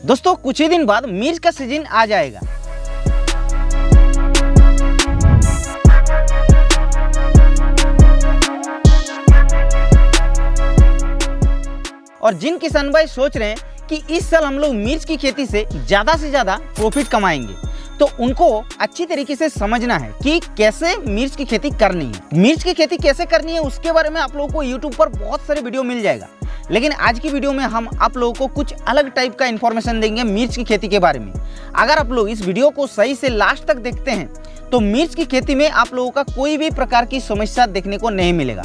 दोस्तों कुछ ही दिन बाद मिर्च का सीजन आ जाएगा। और जिन किसान भाई सोच रहे हैं कि इस साल हम लोग मिर्च की खेती से ज़्यादा प्रॉफिट कमाएंगे, तो उनको अच्छी तरीके से समझना है कि कैसे मिर्च की खेती करनी है। मिर्च की खेती कैसे करनी है उसके बारे में आप लोगों को YouTube पर बहुत सारे वीडियो मिल जाएगा, लेकिन आज की वीडियो में हम आप लोगों को कुछ अलग टाइप का इन्फॉर्मेशन देंगे मिर्च की खेती के बारे में। अगर आप लोग इस वीडियो को सही से लास्ट तक देखते हैं तो मिर्च की खेती में आप लोगों का कोई भी प्रकार की समस्या देखने को नहीं मिलेगा,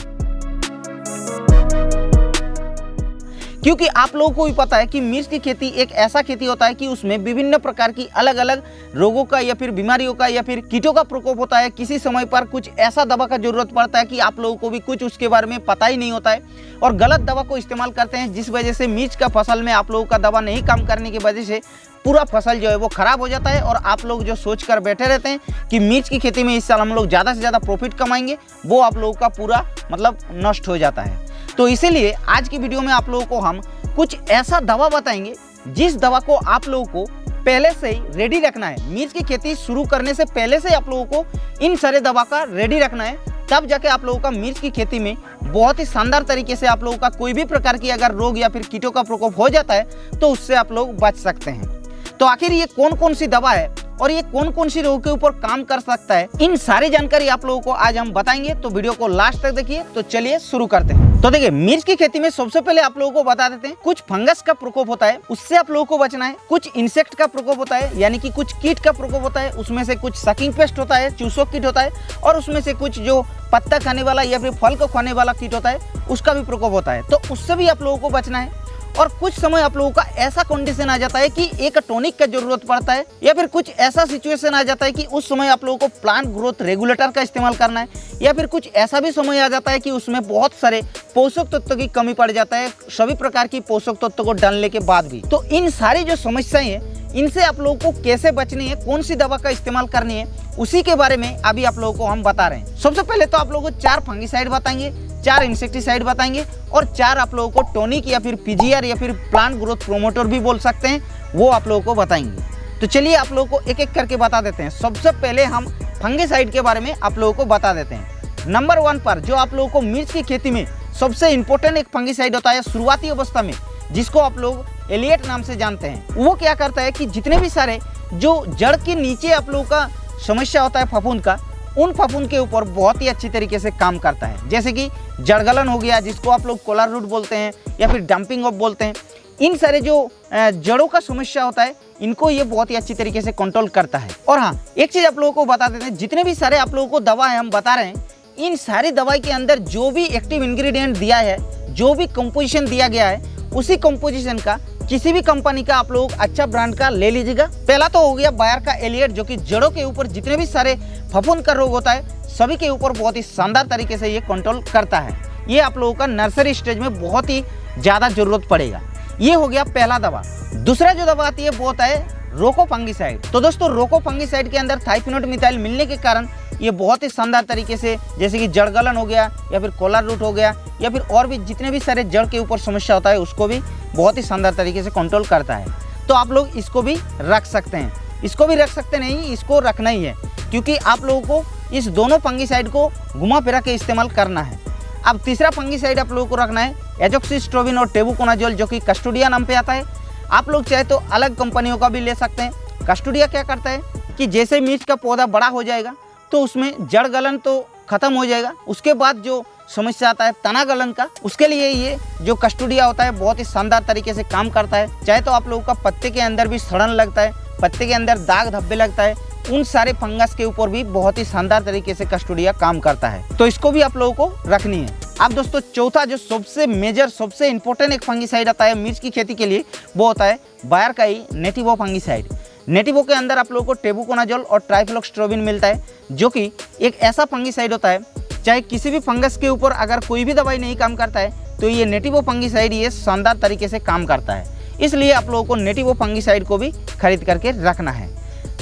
क्योंकि आप लोगों को भी पता है कि मिर्च की खेती एक ऐसा खेती होता है कि उसमें विभिन्न प्रकार की अलग अलग रोगों का या फिर बीमारियों का या फिर कीटों का प्रकोप होता है। किसी समय पर कुछ ऐसा दवा का जरूरत पड़ता है कि आप लोगों को भी कुछ उसके बारे में पता ही नहीं होता है और गलत दवा को इस्तेमाल करते हैं, जिस वजह से मिर्च का फसल में आप लोगों का दवा नहीं काम करने की वजह से पूरा फसल जो है वो खराब हो जाता है। और आप लोग जो सोच कर बैठे रहते हैं कि मिर्च की खेती में इस साल हम लोग ज़्यादा से ज़्यादा प्रॉफिट कमाएंगे, वो आप लोगों का पूरा नष्ट हो जाता है। तो इसीलिए आज की वीडियो में आप लोगों को हम कुछ ऐसा दवा बताएंगे जिस दवा को आप लोगों को पहले से ही रेडी रखना है। मिर्च की खेती शुरू करने से पहले से आप लोगों को इन सारे दवा का रेडी रखना है, तब जाके आप लोगों का मिर्च की खेती में बहुत ही शानदार तरीके से आप लोगों का कोई भी प्रकार की अगर रोग या फिर कीटों का प्रकोप हो जाता है तो उससे आप लोग बच सकते हैं। तो आखिर ये कौन कौन सी दवा है और ये कौन कौन सी रोग के ऊपर काम कर सकता है, इन सारी जानकारी आप लोगों को आज हम बताएंगे। तो वीडियो को लास्ट तक देखिए। तो चलिए शुरू करते हैं। तो देखिए, मिर्च की खेती में सबसे पहले आप लोगों को बता देते हैं, कुछ फंगस का प्रकोप होता है, उससे आप लोगों को बचना है। कुछ इंसेक्ट का प्रकोप होता है, यानी कि कुछ कीट का प्रकोप होता है, उसमें से कुछ सकिंग पेस्ट होता है, चूसोक कीट होता है, और उसमें से कुछ जो पत्ता खाने वाला या फिर फल को खाने वाला कीट होता है उसका भी प्रकोप होता है। तो उससे भी आप लोगों को बचना है। और कुछ समय आप लोगों का ऐसा कंडीशन आ जाता है कि एक टॉनिक का जरूरत पड़ता है, या फिर कुछ ऐसा सिचुएशन आ जाता है कि उस समय आप लोगों को प्लांट ग्रोथ रेगुलेटर का इस्तेमाल करना है, या फिर कुछ ऐसा भी समय आ जाता है कि उसमें बहुत सारे पोषक तत्वों की कमी पड़ जाता है, सभी प्रकार की पोषक तत्वों को डालने के बाद भी। तो इन सारी जो समस्याएं हैं, इनसे आप लोगों को कैसे बचनी है, कौन सी दवा का इस्तेमाल करनी है, उसी के बारे में अभी आप लोगों को हम बता रहे हैं। सबसे पहले तो आप लोगों को 4 फंगिसाइड बताएंगे, 4 इंसेक्टिसाइड बताएंगे, और 4 आप लोगों को टॉनिक या फिर पीजीआर या फिर प्लांट ग्रोथ प्रोमोटर भी बोल सकते हैं, वो आप लोगों को बताएंगे। तो चलिए आप लोगों को एक एक करके बता देते हैं। सबसे पहले हम फंगिसाइड के बारे में आप लोगों को बता देते हैं। नंबर 1 पर जो आप लोगों को मिर्च की खेती में सबसे इंपॉर्टेंट एक फंगिसाइड होता है शुरुआती अवस्था में, जिसको आप लोग एलियट नाम से जानते हैं। वो क्या करता है कि जितने भी सारे जो जड़ के नीचे आप लोगों का समस्या होता है फफूंद का, उन फफूंद के ऊपर बहुत ही अच्छी तरीके से काम करता है। जैसे कि जड़गलन हो गया, जिसको आप लोग कोलर रूट बोलते हैं या फिर डंपिंग ऑफ बोलते हैं, इन सारे जो जड़ों का समस्या होता है इनको ये बहुत ही अच्छी तरीके से कंट्रोल करता है। और हाँ, एक चीज़ आप लोगों को बता देते हैं, जितने भी सारे आप लोगों को दवा है हम बता रहे हैं, इन सारी दवाई के अंदर जो भी एक्टिव इंग्रेडिएंट दिया है, जो भी कंपोजिशन दिया गया है, उसी कंपोजिशन का किसी भी कंपनी का आप लोग अच्छा ब्रांड का ले लीजिएगा। पहला तो हो गया बायर का एलियट, जो कि जड़ों के ऊपर जितने भी सारे फफूंद का रोग होता है सभी के ऊपर बहुत ही शानदार तरीके से ये कंट्रोल करता है। ये आप लोगों का नर्सरी स्टेज में बहुत ही ज़्यादा जरूरत पड़ेगा। ये हो गया पहला दवा। दूसरा जो दवा आती है वो होता है रोको फंगिसाइड। तो दोस्तों, रोको फंगिसाइड के अंदर थाइफिनोट मिथाइल मिलने के कारण ये बहुत ही शानदार तरीके से, जैसे कि जड़गलन हो गया या फिर कोलर रूट हो गया या फिर और भी जितने भी सारे जड़ के ऊपर समस्या होता है उसको भी बहुत ही शानदार तरीके से कंट्रोल करता है। तो आप लोग इसको भी रख सकते हैं, इसको भी रख सकते नहीं, इसको रखना ही है, क्योंकि आप लोगों को इस दोनों फंगिसाइड को घुमा फिरा के इस्तेमाल करना है। अब तीसरा फंगिसाइड आप लोगों को रखना है एजोक्सिस्ट्रोबिन और टेबुकोनाजोल, जो कि कस्टोडिया नाम पे आता है। आप लोग चाहे तो अलग कंपनियों का भी ले सकते हैं। कस्टोडिया क्या करता है कि जैसे मिर्च का पौधा बड़ा हो जाएगा तो उसमें जड़ गलन तो खत्म हो जाएगा, उसके बाद जो समस्या आता है तना गलन का, उसके लिए ये जो कस्टोडिया होता है बहुत ही शानदार तरीके से काम करता है। चाहे तो आप लोगों का पत्ते के अंदर भी सड़न लगता है, पत्ते के अंदर दाग धब्बे लगता है, उन सारे फंगस के ऊपर भी बहुत ही शानदार तरीके से कस्टोडिया काम करता है। तो इसको भी आप लोगों को रखनी है। अब दोस्तों, चौथा जो सबसे मेजर सबसे इंपॉर्टेंट एक फंगिसाइड आता है मिर्च की खेती के लिए, वो होता है बायर का ही नेटिवो फंगिसाइड। नेटिवो के अंदर आप लोगों को टेबुकोनाजोल और ट्राइफ्लोक्स्ट्रोबिन मिलता है, जो कि एक ऐसा फंगिसाइड होता है, चाहे किसी भी फंगस के ऊपर अगर कोई भी दवाई नहीं काम करता है तो ये नेटिवो फंगिसाइड ये शानदार तरीके से काम करता है। इसलिए आप लोगों को नेटिवो फंगिसाइड को भी खरीद करके रखना है।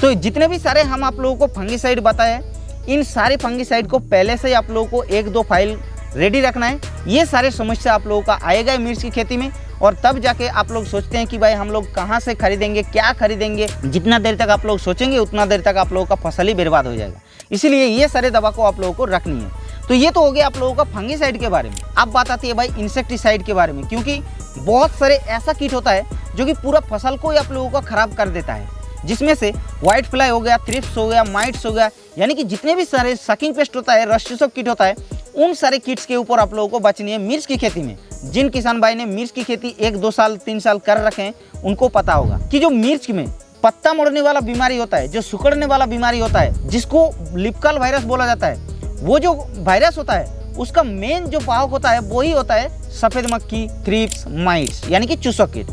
तो जितने भी सारे हम आप लोगों को फंगिसाइड बताए, इन सारे फंगिसाइड को पहले से आप लोगों को 1-2 फाइल रेडी रखना है। ये सारे समस्या आप लोगों का आएगा मिर्च की खेती में, और तब जाके आप लोग सोचते हैं कि भाई हम लोग कहाँ से खरीदेंगे, क्या खरीदेंगे। जितना देर तक आप लोग सोचेंगे उतना देर तक आप लोगों का फसल ही बर्बाद हो जाएगा। इसीलिए ये सारे दवा को आप लोगों को रखनी है। तो ये तो हो गया आप लोगों का फंगीसाइड के बारे में। अब बात आती है भाई इंसेक्टिसाइड के बारे में, क्योंकि बहुत सारे ऐसा कीट होता है जो कि पूरा फसल को ही आप लोगों का खराब कर देता है, जिसमें से व्हाइट फ्लाई हो गया, थ्रिप्स हो गया, माइट्स हो गया, यानी कि जितने भी सारे सकिंग पेस्ट होता है, रस्ट चूसक कीट होता है, उन सारे कीट्स के ऊपर आप लोगों को बचनी है मिर्च की खेती में। जिन किसान भाई ने मिर्च की खेती 1, 2 साल 3 साल कर रखे हैं, उनको पता होगा कि जो मिर्च में पत्ता मुड़ने वाला बीमारी होता है, जो सिकुड़ने वाला बीमारी होता है, जिसको लिपकल वायरस बोला जाता है, वो जो वायरस होता है उसका मेन जो वाहक होता है वही होता है सफ़ेद मक्खी, थ्रिप्स, माइट्स, यानी कि चूसक कीट।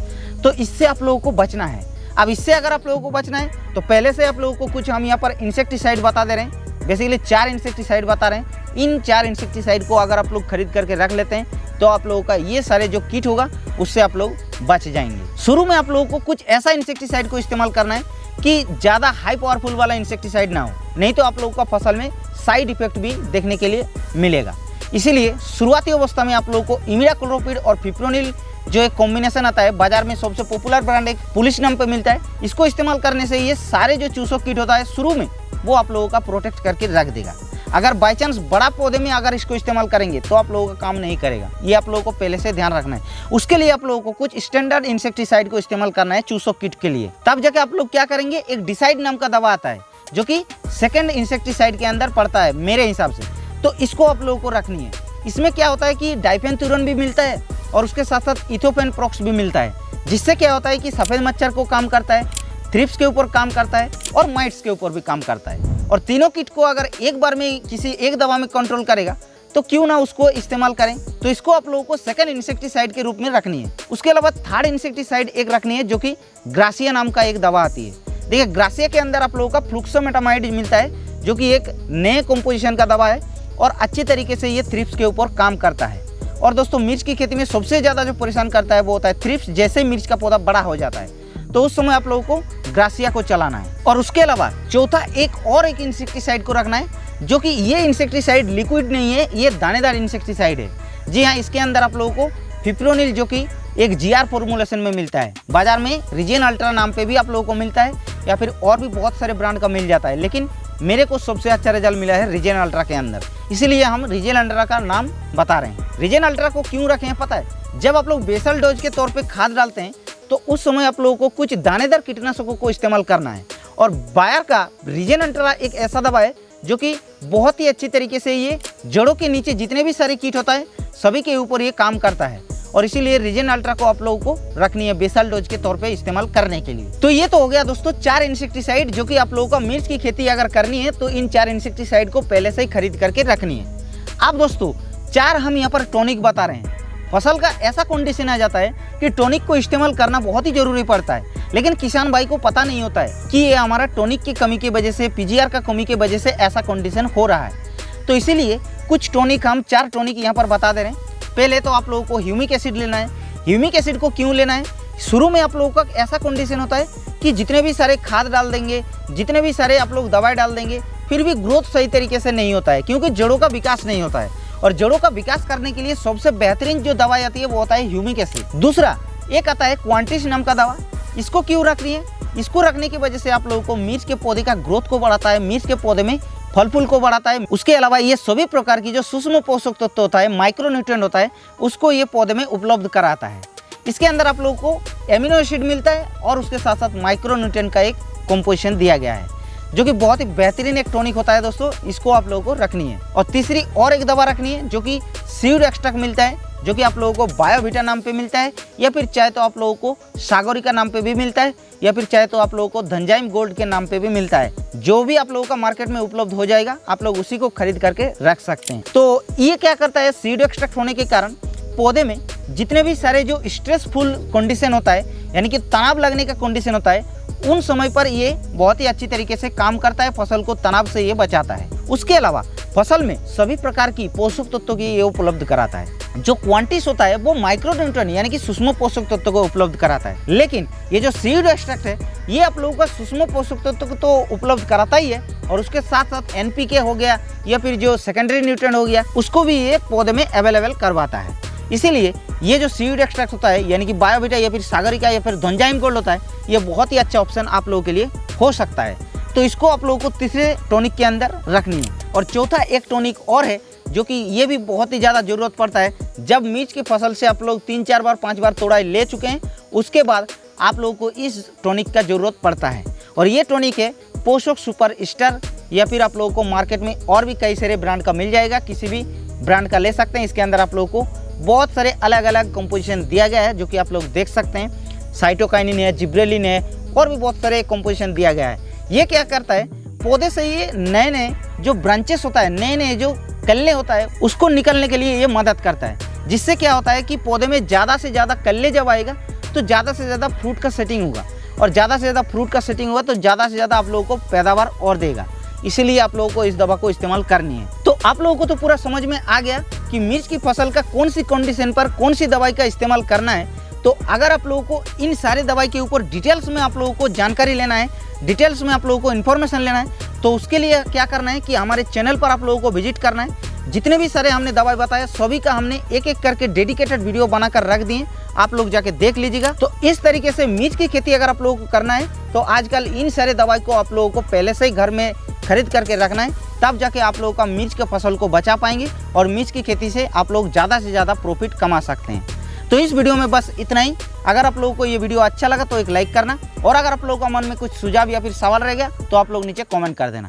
तो इससे आप लोगों को बचना है। अब इससे अगर आप लोगों को बचना है तो पहले से आप लोगों को कुछ हम यहाँ पर इंसेक्टिसाइड बता दे रहे हैं। बेसिकली 4 इंसेक्टिसाइड बता रहे हैं। इन 4 इंसेक्टिसाइड को अगर आप लोग खरीद करके रख लेते हैं तो आप लोगों का ये सारे जो कीट होगा उससे आप लोग बच जाएंगे। शुरू में आप लोगों को कुछ ऐसा इंसेक्टिसाइड को इस्तेमाल करना है कि ज़्यादा हाई पावरफुल वाला इंसेक्टिसाइड ना हो, नहीं तो आप लोगों का फसल में साइड इफेक्ट भी देखने के लिए मिलेगा। इसीलिए शुरुआती अवस्था में आप लोगों को इमिडाक्लोप्रिड और फिप्रोनिल जो एक कॉम्बिनेशन आता है, बाजार में सबसे पॉपुलर ब्रांड एक पुलिस नाम पे मिलता है, इसको इस्तेमाल करने से ये सारे जो चूसक कीट होता है शुरू में वो आप लोगों का प्रोटेक्ट करके रख देगा। अगर बाई चांस बड़ा पौधे में अगर इसको इस्तेमाल करेंगे तो आप लोगों का काम नहीं करेगा। ये आप लोगों को पहले से ध्यान रखना है। उसके लिए आप लोगों को कुछ स्टैंडर्ड इंसेक्टिसाइड को इस्तेमाल करना है चूसक कीट के लिए। तब जाके आप लोग क्या करेंगे, एक डिसाइड नाम का दवा आता है जो कि सेकेंड इंसेक्टिसाइड के अंदर पड़ता है मेरे हिसाब से, तो इसको आप लोगों को रखनी है। इसमें क्या होता है कि डाइफेंथुरन भी मिलता है और उसके साथ साथ इथोपेन प्रोक्स भी मिलता है, जिससे क्या होता है कि सफ़ेद मच्छर को काम करता है, थ्रिप्स के ऊपर काम करता है और माइट्स के ऊपर भी काम करता है। और तीनों कीट को अगर एक बार में किसी एक दवा में कंट्रोल करेगा तो क्यों ना उसको इस्तेमाल करें। तो इसको आप लोगों को सेकंड इंसेक्टिसाइड के रूप में रखनी है। उसके अलावा थर्ड इंसेक्टिसाइड एक रखनी है जो कि ग्रासिया नाम का एक दवा आती है। देखिए ग्रासिया के अंदर आप लोगों का फ्लुक्सोमेटामाइड मिलता है जो कि एक नए कंपोजिशन का दवा है और अच्छी तरीके से ये थ्रिप्स के ऊपर काम करता है। और दोस्तों मिर्च की खेती में सबसे ज़्यादा जो परेशान करता है वो होता है थ्रिप्स। जैसे मिर्च का पौधा बड़ा हो जाता है तो उस समय आप लोगों को ग्रासिया को चलाना है। और उसके अलावा चौथा एक इंसेक्टिसाइड को रखना है जो कि ये इंसेक्टिसाइड लिक्विड नहीं है, ये दानेदार इंसेक्टिसाइड है। जी हाँ, इसके अंदर आप लोगों को फिप्रोनिल जो कि एक GR फॉर्मुलेशन में मिलता है, बाजार में रीजन अल्ट्रा नाम पे भी आप लोगों को मिलता है या फिर और भी बहुत सारे ब्रांड का मिल जाता है, लेकिन मेरे को सबसे अच्छा रिजल्ट मिला है रीजन अल्ट्रा के अंदर, इसीलिए हम रीजन अल्ट्रा का नाम बता रहे हैं। रीजन अल्ट्रा को क्यों रखे हैं पता है, जब आप लोग बेसल डोज के तौर पे खाद डालते हैं तो उस समय आप लोगों को कुछ दानेदार कीटनाशकों को इस्तेमाल करना है। और बायर का रीजन अल्ट्रा एक ऐसा दवा है जो कि बहुत ही अच्छी तरीके से ये जड़ों के नीचे जितने भी सारे कीट होता है सभी के ऊपर ये काम करता है, और इसीलिए रीजन अल्ट्रा को आप लोगों को रखनी है बेसल डोज के तौर पे इस्तेमाल करने के लिए। तो ये तो हो गया दोस्तों 4 इंसेक्टिसाइड जो कि आप लोगों का मिर्च की खेती अगर करनी है तो इन 4 इंसेक्टिसाइड को पहले से ही खरीद करके रखनी है। अब दोस्तों 4 हम यहाँ पर टॉनिक बता रहे हैं। फसल का ऐसा कंडीशन आ जाता है कि टॉनिक को इस्तेमाल करना बहुत ही जरूरी पड़ता है, लेकिन किसान भाई को पता नहीं होता है कि ये हमारा टॉनिक की कमी की वजह से, PGR का कमी की वजह से ऐसा कंडीशन हो रहा है। तो इसीलिए कुछ टॉनिक हम 4 टॉनिक यहाँ पर बता दे रहे हैं। पहले तो आप लोगों को ह्यूमिक एसिड लेना है। ह्यूमिक एसिड को क्यों लेना है, शुरू में आप लोगों का ऐसा कंडीशन होता है कि जितने भी सारे खाद डाल देंगे, जितने भी सारे आप लोग दवाई डाल देंगे, फिर भी ग्रोथ सही तरीके से नहीं होता है, क्योंकि जड़ों का विकास नहीं होता है। और जड़ों का विकास करने के लिए सबसे बेहतरीन जो दवाई आती है वो होता है ह्यूमिक एसिड। दूसरा एक आता है क्वांटिस नाम का दवा। इसको क्यों रख रही है, इसको रखने की वजह से आप लोगों को मिर्च के पौधे का ग्रोथ को बढ़ाता है, मिर्च के पौधे में फल फूल को बढ़ाता है। उसके अलावा ये सभी प्रकार की जो सूक्ष्म पोषक तत्व होता है, माइक्रो न्यूट्रिएंट होता है, उसको ये पौधे में उपलब्ध कराता है। इसके अंदर आप लोगों को एमिनो एसिड मिलता है और उसके साथ साथ माइक्रो न्यूट्रिएंट का एक कंपोजिशन दिया गया है जो कि बहुत ही बेहतरीन एक टॉनिक होता है दोस्तों। इसको आप लोगों को रखनी है। और तीसरी और एक दवा रखनी है जो कि सीड एक्सट्रैक्ट मिलता है, जो कि आप लोगों को बायोविटा नाम पे मिलता है, या फिर चाहे तो आप लोगों को सागोरिका नाम पे भी मिलता है, या फिर चाहे तो आप लोगों को धनजाइम गोल्ड के नाम पे भी मिलता है। जो भी आप लोगों का मार्केट में उपलब्ध हो जाएगा आप लोग उसी को खरीद करके रख सकते हैं। तो ये क्या करता है, सीड एक्सट्रैक्ट होने के कारण पौधे में जितने भी सारे जो स्ट्रेसफुल कंडीशन होता है, यानी कि तनाव लगने का कंडीशन होता है, उन समय पर ये बहुत ही अच्छी तरीके से काम करता है, फसल को तनाव से ये बचाता है। उसके अलावा फसल में सभी प्रकार की पोषक तत्वों की ये उपलब्ध कराता है। जो क्वांटिस होता है वो माइक्रोन्यूट्रिएंट यानी कि सूक्ष्म पोषक तत्वों को उपलब्ध कराता है, लेकिन ये जो सीड एक्सट्रैक्ट है ये आप लोगों का सूक्ष्म पोषक तत्व को तो उपलब्ध कराता ही है, और उसके साथ साथ एनपीके हो गया या फिर जो सेकेंडरी न्यूट्रिएंट हो गया उसको भी ये पौधे में अवेलेबल करवाता है। इसीलिए ये जो सीड एक्सट्रैक्ट होता है यानी कि बायोविटा या फिर सागरिका या फिर धनजाइम गोल्ड होता है, ये बहुत ही अच्छा ऑप्शन आप लोगों के लिए हो सकता है। तो इसको आप लोगों को तीसरे टॉनिक के अंदर रखनी है। और चौथा एक टॉनिक और है जो कि ये भी बहुत ही ज़्यादा ज़रूरत पड़ता है जब मिर्च की फसल से आप लोग 3-4 बार 5 बार तोड़ाई ले चुके हैं, उसके बाद आप लोगों को इस टॉनिक का ज़रूरत पड़ता है। और ये टॉनिक है पोषक सुपर स्टार, या फिर आप लोगों को मार्केट में और भी कई सारे ब्रांड का मिल जाएगा, किसी भी ब्रांड का ले सकते हैं। इसके अंदर आप लोगों को बहुत सारे अलग अलग कंपोजिशन दिया गया है जो कि आप लोग देख सकते हैं। साइटोकाइनिन है, जिब्रेलिन है और भी बहुत सारे कंपोजिशन दिया गया है। ये क्या करता है, पौधे से ये नए नए जो ब्रांचेस होता है, नए नए जो कल्ले होता है उसको निकलने के लिए ये मदद करता है। जिससे क्या होता है कि पौधे में ज़्यादा से ज़्यादा कल्ले जब आएगा तो ज़्यादा से ज़्यादा फ्रूट का सेटिंग होगा, और ज़्यादा से ज़्यादा फ्रूट का सेटिंग होगा तो ज़्यादा से ज़्यादा आप लोगों को पैदावार और देगा। इसीलिए आप लोगों को इस दवा को इस्तेमाल करनी है। तो आप लोगों को तो पूरा समझ में आ गया कि मिर्च की फसल का कौन सी कंडीशन पर कौन सी दवाई का इस्तेमाल करना है। तो अगर आप लोगों को इन सारे दवाई के ऊपर डिटेल्स में आप लोगों को जानकारी लेना है, डिटेल्स में आप लोगों को इन्फॉर्मेशन लेना है, तो उसके लिए क्या करना है कि हमारे चैनल पर आप लोगों को विजिट करना है। जितने भी सारे हमने दवाई बताया सभी का हमने एक एक करके डेडिकेटेड वीडियो बनाकर रख दिए, आप लोग जाके देख लीजिएगा। तो इस तरीके से मिर्च की खेती अगर आप लोगों को करना है तो आजकल इन सारे दवाई को आप लोगों को पहले से ही घर में खरीद करके रखना है, तब जाके आप लोगों का मिर्च के फसल को बचा पाएंगे और मिर्च की खेती से आप लोग ज़्यादा से ज़्यादा प्रॉफिट कमा सकते हैं। तो इस वीडियो में बस इतना ही। अगर आप लोगों को ये वीडियो अच्छा लगा तो एक लाइक करना, और अगर आप लोगों का मन में कुछ सुझाव या फिर सवाल रह गया तो आप लोग नीचे कमेंट कर देना।